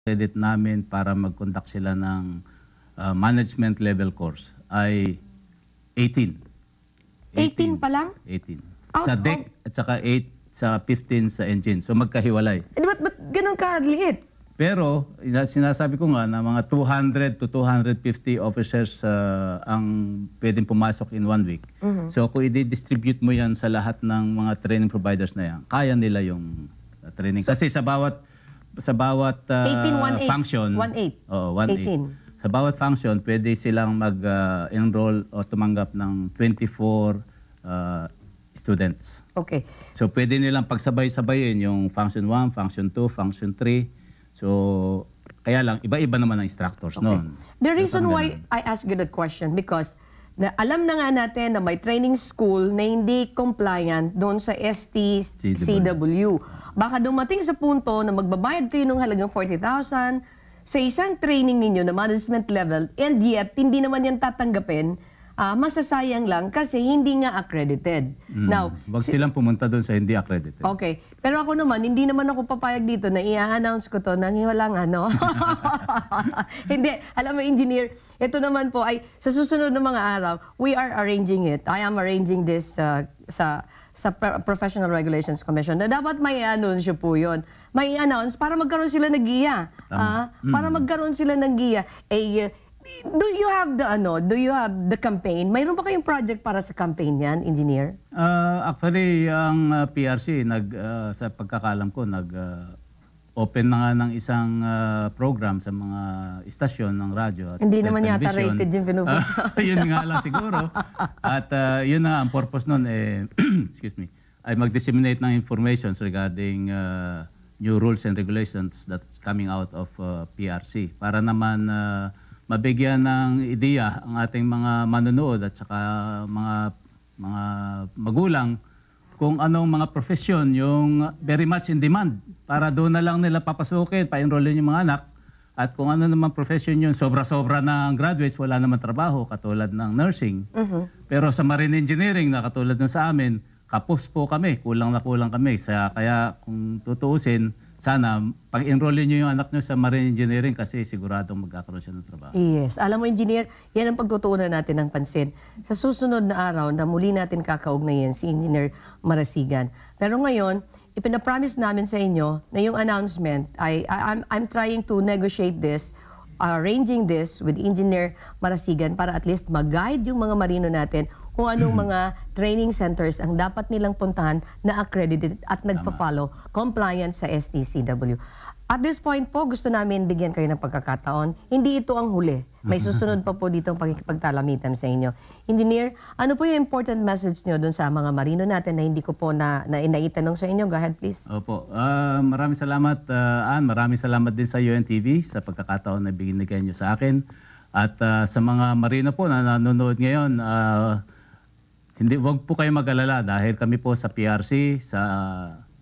credit namin para mag-conduct sila ng management level course ay 18. 18 pa lang? 18. Sa deck at saka 8 sa 15 sa engine. So magkahiwalay. Ba't ganun ka-liit? Pero sinasabi ko nga na mga 200 to 250 officers ang pwedeng pumasok in 1 week. So kung i-distribute mo yan sa lahat ng mga training providers na yan, kaya nila yung training. Kasi sa bawat 18, 1, 8. function, 1, 8. oh, 1, 8. Sa bawat function, pwede silang mag-enroll o tumanggap ng 24 students. Okay. So pwede nilang pagsabay-sabayin yung function 1, function 2, function 3. So kaya lang, iba-iba naman ang instructors noon. The reason why I ask you that question because alam na nga natin na may training school na hindi compliant doon sa STCW. Baka dumating sa punto na magbabayad kayo ng halagang 40,000 sa isang training ninyo na management level and yet hindi naman yan tatanggapin, masasayang lang kasi hindi nga accredited. Now, wag silang pumunta doon sa hindi accredited. Okay. Pero ako naman, hindi naman ako papayag dito na i-announce ko to nang walang ano. Hindi. Alam mo, engineer, ito naman po ay sa susunod na mga araw, we are arranging it. I am arranging this sa Professional Regulations Commission na dapat may i-announce po yun. May i-announce para magkaroon sila ng giya. Para magkaroon sila ng giya. Do you have the campaign? Mayroon ba kayong project para sa campaign yan, engineer? Actually, ang PRC sa pagkakalam ko open na nga ng isang program sa mga istasyon ng radyo at hindi naman yata television. Rated yung pinupunta. Yun nga lang siguro. At yun na ang purpose nun excuse me, ay mag-disseminate ng informations regarding new rules and regulations that's coming out of PRC para naman mabigyan ng ideya ang ating mga manonood at saka mga magulang kung anong mga profesyon yung very much in demand para doon na lang nila papasukin, pa-enrollin yung mga anak at kung ano naman profession yun, sobra-sobra na ang graduates, wala naman trabaho katulad ng nursing. Pero sa marine engineering na katulad ng sa amin, kapos po kami, kulang na kulang kami. Kaya kung tutuusin, sana pag-enrollin nyo yung anak nyo sa marine engineering kasi siguradong magkakaroon siya ng trabaho. Yes. Alam mo, engineer, yan ang pagtutuunan natin ng pansin. Sa susunod na araw na muli natin kakaugnayan si Engineer Marasigan. Pero ngayon, ipinapromise namin sa inyo na yung announcement, I'm trying to negotiate this, arranging this with Engineer Marasigan para at least mag-guide yung mga marino natin kung anong mga training centers ang dapat nilang puntahan na accredited at nagpa-follow compliant sa STCW. At this point po, gusto namin bigyan kayo ng pagkakataon. Hindi ito ang huli. May susunod pa po dito ang pakikipagtalamitan sa inyo. Engineer, ano po yung important message nyo dun sa mga marino natin na hindi ko po naitanong sa inyo? Go ahead, please. Opo. Maraming salamat, Ann. Maraming salamat din sa UNTV sa pagkakataon na binigay nyo sa akin. At sa mga marino po na nanonood ngayon, wag po kayo mag-alala dahil kami po sa PRC, sa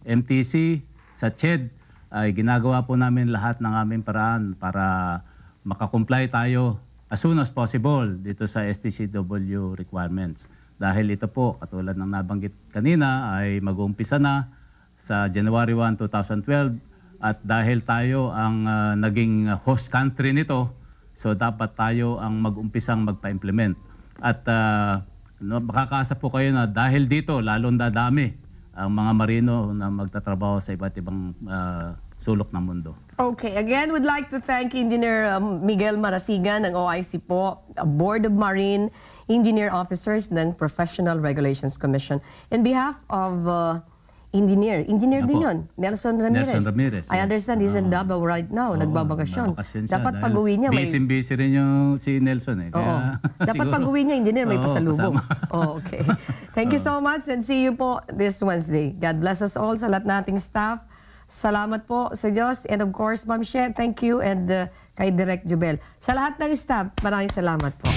MTC, sa CHED, ay ginagawa po namin lahat ng aming paraan para makakomply tayo as soon as possible dito sa STCW requirements. Dahil ito po, katulad ng nabanggit kanina, ay mag-uumpisa na sa January 1, 2012 at dahil tayo ang naging host country nito, so dapat tayo ang mag-umpisang magpa-implement. At makakaasa po kayo na dahil dito, lalong dadami ang mga marino na magtatrabaho sa iba't ibang sulok ng mundo. Okay, again, we'd like to thank Engineer Miguel Marasigan ng OIC po, Board of Marine Engineer Officers ng Professional Regulations Commission. In behalf of Engineer din yun, Nelson Ramirez. Nelson Ramirez, I understand he's in Davao right now, nagbabakasyon. Dapat pag-uwi niya busy rin yung si Nelson Kaya, dapat pag-uwi niya, Engineer, may pasalubong. Okay. Thank you so much and see you po this Wednesday. God bless us all sa lahat nating staff. Salamat po sa Diyos. And of course, Ma'am She, thank you. And kay Direk Jubel. Sa lahat ng staff, maraming salamat po.